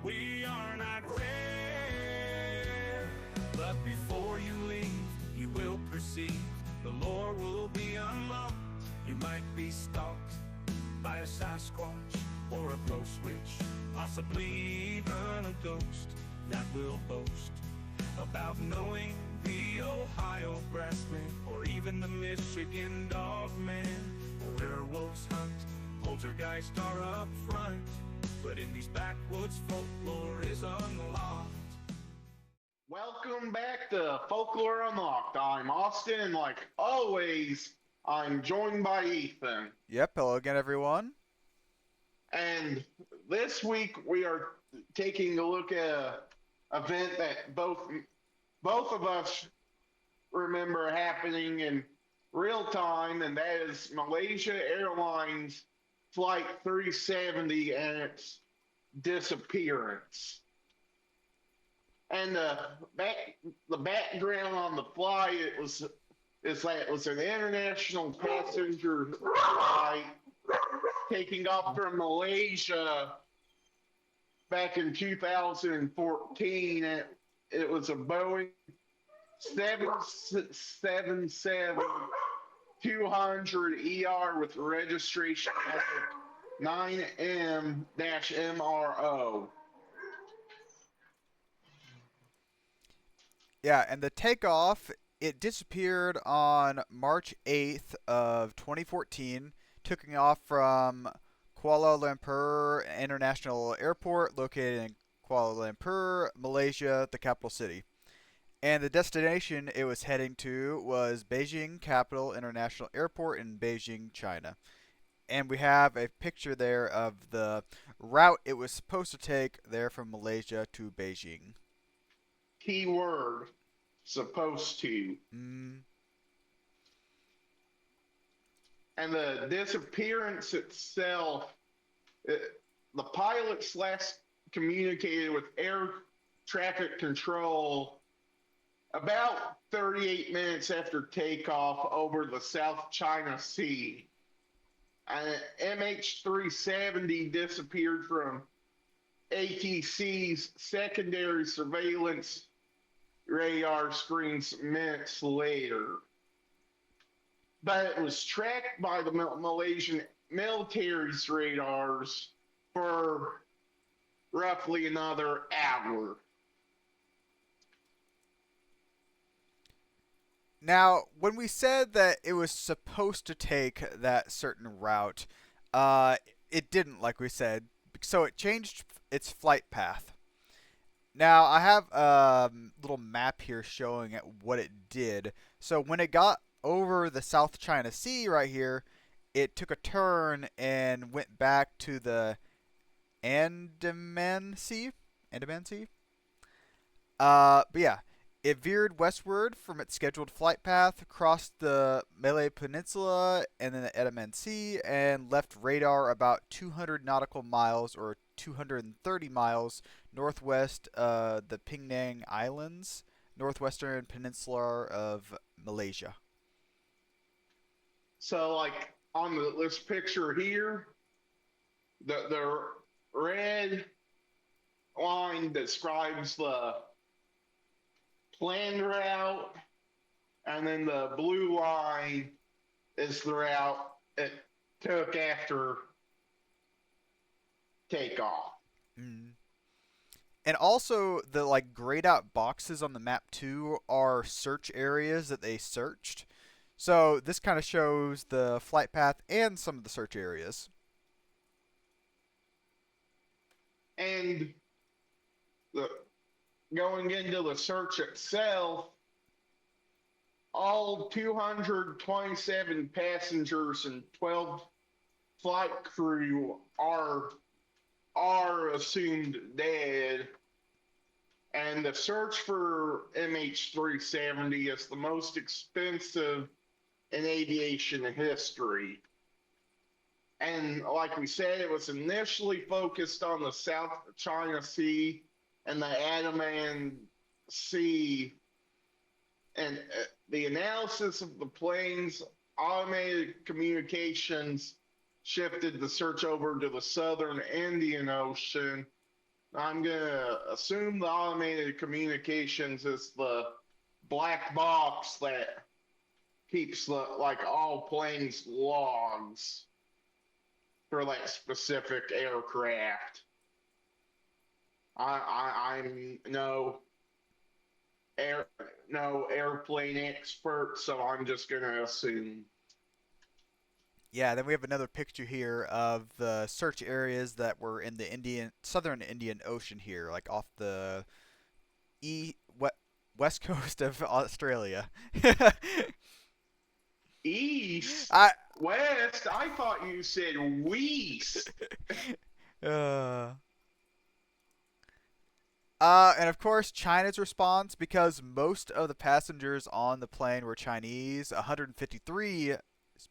we are not rare. But before you leave, you will perceive the lore will be unlocked. You might be stalked by a Sasquatch or a ghost witch, possibly even a ghost that will boast about knowing the Ohio grassman or even the Michigan dogman. Werewolves hunt, poltergeists are up front, but in these backwoods folklore is unlocked. Welcome back to Folklore Unlocked. I'm Austin, and like always, I'm joined by Ethan. Yep, hello again, everyone. And this week we are taking a look at an event that both of us remember happening in real time, and that is Malaysia Airlines Flight 370 and its disappearance. And the background on the flight is that it was an international passenger flight taking off from Malaysia back in 2014. It was a Boeing 777-200 with registration number 9M-MRO. Yeah, and the takeoff, it disappeared on March 8th of 2014, taking off from Kuala Lumpur International Airport, located in Kuala Lumpur, Malaysia, the capital city. And the destination it was heading to was Beijing Capital International Airport in Beijing, China. And we have a picture there of the route it was supposed to take there from Malaysia to Beijing. Key word, supposed to. Mm. And the disappearance itself, the pilots last communicated with air traffic control about 38 minutes after takeoff over the South China Sea. And MH370 disappeared from ATC's secondary surveillance radar screens minutes later. But it was tracked by the Malaysian military's radars for roughly another hour. Now, when we said that it was supposed to take that certain route, it didn't, like we said, so it changed its flight path. Now, I have a little map here showing what it did. So when it got over the South China Sea right here, it took a turn and went back to the Andaman Sea. Andaman Sea? But yeah, it veered westward from its scheduled flight path, crossed the Malay Peninsula and then the Andaman Sea, and left radar about 200 nautical miles or 230 miles northwest of the Penang Islands, northwestern peninsula of Malaysia. So, like on this picture here, the red line describes the planned route, and then the blue line is the route it took after takeoff. Mm. And also, the grayed out boxes on the map too are search areas that they searched. So this kind of shows the flight path and some of the search areas. And going into the search itself, all 227 passengers and 12 flight crew are assumed dead. And the search for MH370 is the most expensive in aviation history. And like we said, it was initially focused on the South China Sea and the Andaman Sea. And the analysis of the plane's automated communications shifted the search over to the southern Indian Ocean I'm gonna assume the automated communications is the black box that keeps the like all planes logs for like specific aircraft. I'm air no airplane expert, so I'm just gonna assume. Yeah, then we have another picture here of the search areas that were in the southern Indian Ocean here, like off the e west coast of Australia. East, I west. I thought you said west. uh and of course, China's response, because most of the passengers on the plane were Chinese, 153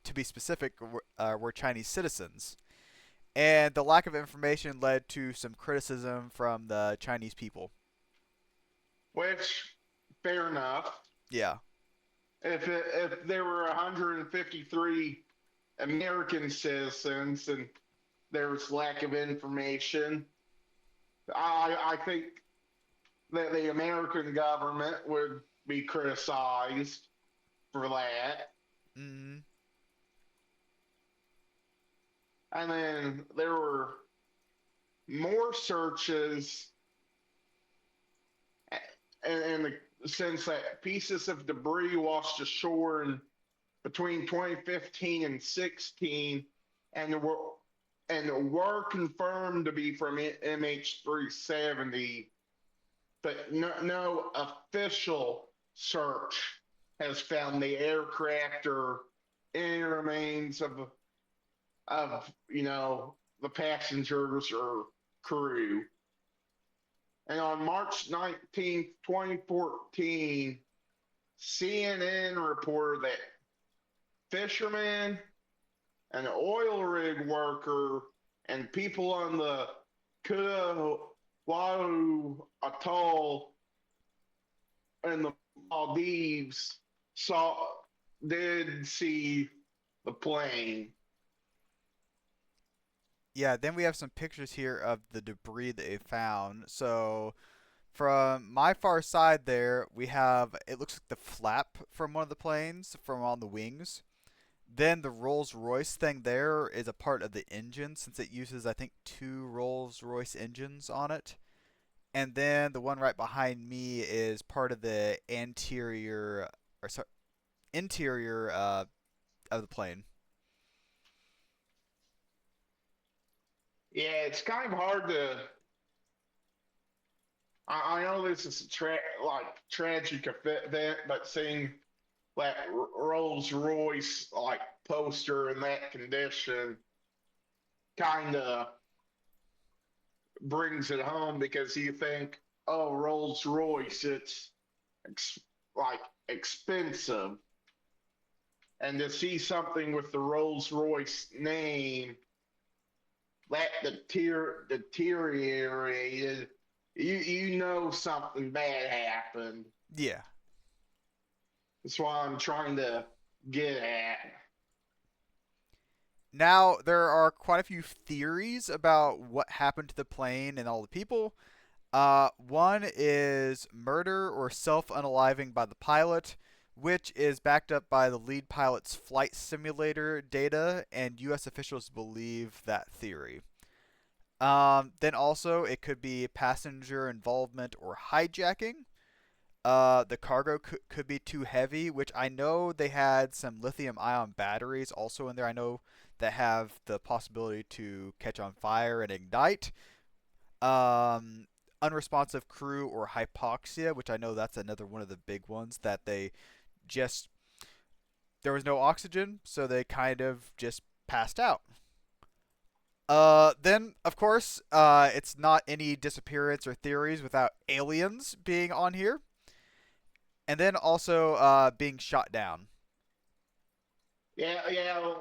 to be specific, were Chinese citizens. And the lack of information led to some criticism from the Chinese people. Which, fair enough. Yeah. If there were 153 American citizens and there's lack of information, I think that the American government would be criticized for that. Mm-hmm. And then there were more searches in the sense that pieces of debris washed ashore in between 2015 and 16 and were confirmed to be from MH370, but no official search has found the aircraft or any remains of the passengers or crew. And on March 19th, 2014, CNN reported that fishermen, an oil rig worker, and people on the Kualu Atoll in the Maldives did see the plane. Yeah, then we have some pictures here of the debris that they found. So, from my far side there, we have, it looks like the flap from one of the planes from on the wings. Then the Rolls Royce thing there is a part of the engine, since it uses, I think, two Rolls Royce engines on it. And then the one right behind me is part of the interior of the plane. Yeah, it's kind of hard to. I know this is like tragic event, but seeing that Rolls Royce like poster in that condition kind of brings it home because you think, oh, Rolls Royce, it's ex- like expensive, and to see something with the Rolls Royce name that deteriorated, you know something bad happened. Yeah. That's why I'm trying to get at. Now, there are quite a few theories about what happened to the plane and all the people. One is murder or self unaliving by the pilot, which is backed up by the lead pilot's flight simulator data, and U.S. officials believe that theory. Then also, it could be passenger involvement or hijacking. The cargo could be too heavy, which I know they had some lithium ion batteries also in there. I know that have the possibility to catch on fire and ignite. Um, Unresponsive crew or hypoxia, which I know that's another one of the big ones that they just there was no oxygen, so they kind of just passed out. Then of course, it's not any disappearance or theories without aliens being on here, and then also being shot down. Yeah, yeah.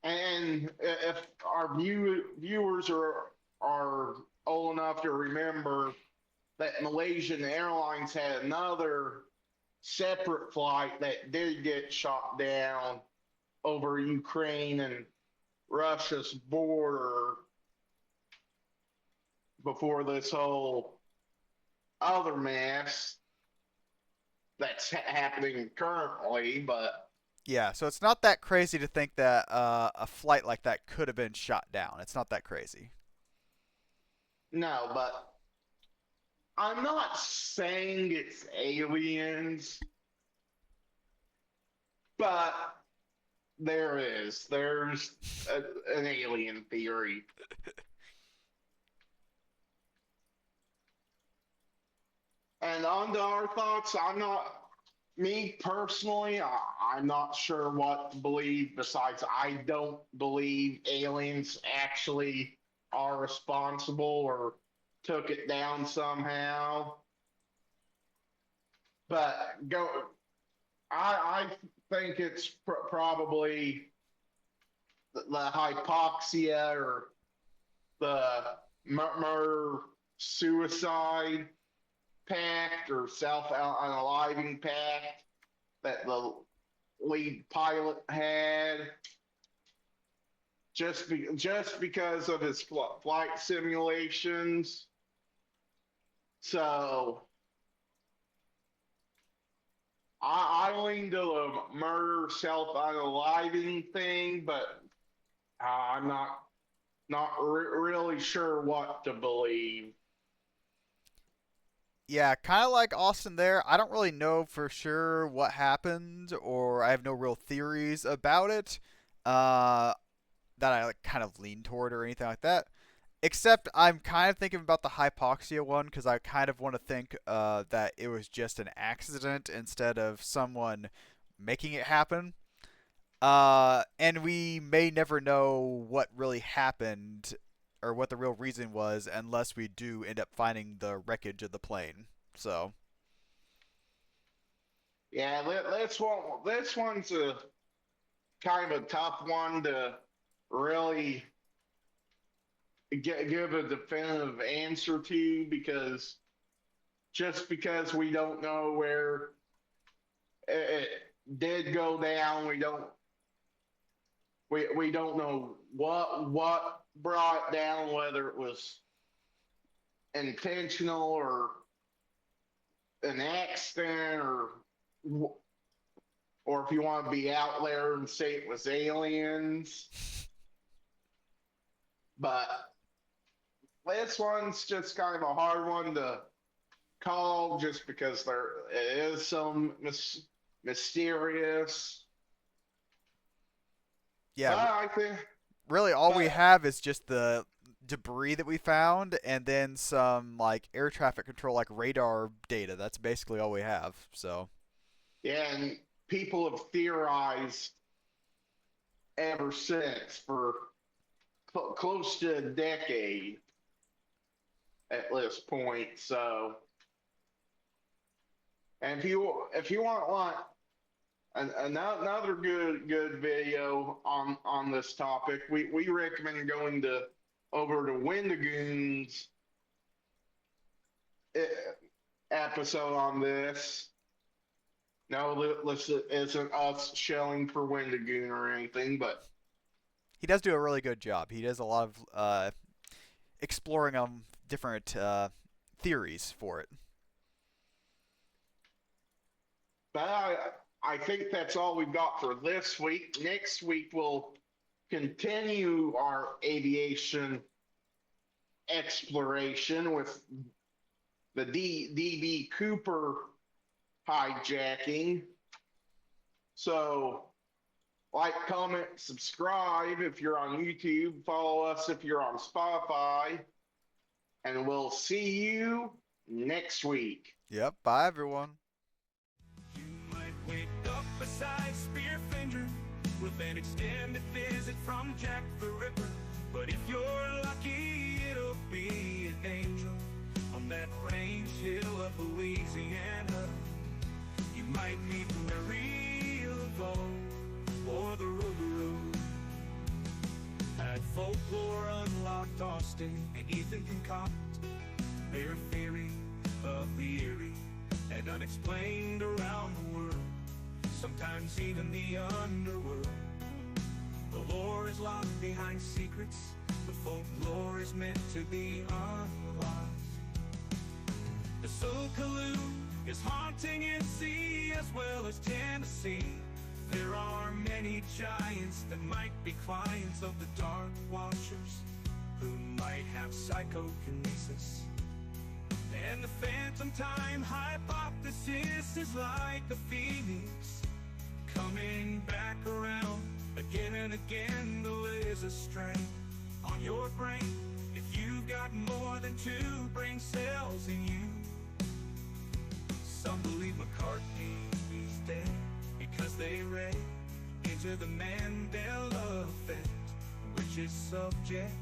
And if our viewers are old enough to remember that Malaysian Airlines had another separate flight that did get shot down over Ukraine and Russia's border, before this whole other mess that's happening currently, but Yeah, so it's not that crazy to think that a flight like that could have been shot down. It's not that crazy. no, but I'm not saying it's aliens, but there's an alien theory. And on to our thoughts, me personally, I'm not sure what to believe. Besides, I don't believe aliens actually are responsible or took it down somehow. But I think it's probably the hypoxia or the murder suicide pact or self-unaliving pact that the lead pilot had just because of his flight simulations. So I lean to the murder self-unaliving thing, but I'm not really sure what to believe. Yeah, kind of like Austin there. I don't really know for sure what happened, or I have no real theories about it that I like kind of lean toward or anything like that. Except I'm kind of thinking about the hypoxia one because I kind of want to think that it was just an accident instead of someone making it happen. And we may never know what really happened or what the real reason was unless we do end up finding the wreckage of the plane. So, Yeah, this one's a kind of a tough one to really give a definitive answer to because just because we don't know where it did go down, we don't know what brought it down, whether it was intentional or an accident or if you want to be out there and say it was aliens. But this one's just kind of a hard one to call just because there is some mysterious. yeah, I think, really all we but have is just the debris that we found and then some like air traffic control like radar data. That's basically all we have. So, yeah, and people have theorized ever since for close to a decade at this point. So, and if you want another good video on this topic, we recommend going over to Wendigoon's episode on this. No, this isn't us shelling for Wendigoon or anything, but he does do a really good job. He does a lot of exploring on different theories for it. I think that's all we've got for this week. Next week we'll continue our aviation exploration with the DB Cooper hijacking. So, like, comment, subscribe if you're on YouTube. Follow us if you're on Spotify. And we'll see you next week. Yep. Bye, everyone. You might wake up beside Spearfinger with an extended visit from Jack the Ripper. But if you're lucky, it'll be an angel on that range hill of Louisiana. You might meet Mary Laveau or the Road. At Folklore Unlocked, Austin and Ethan concoct their theory of the eerie and unexplained around the world, sometimes even the underworld. The lore is locked behind secrets, the Folklore is meant to be unlocked. The Sokoloo is haunting NC as well as Tennessee. There are many giants that might be clients of the Dark Watchers, who might have psychokinesis. And the phantom time hypothesis is like a phoenix, coming back around again and again. The laser strain on your brain if you've got more than 2 brain cells in you. Some believe McCartney is dead because they read into the Mandela effect, which is subject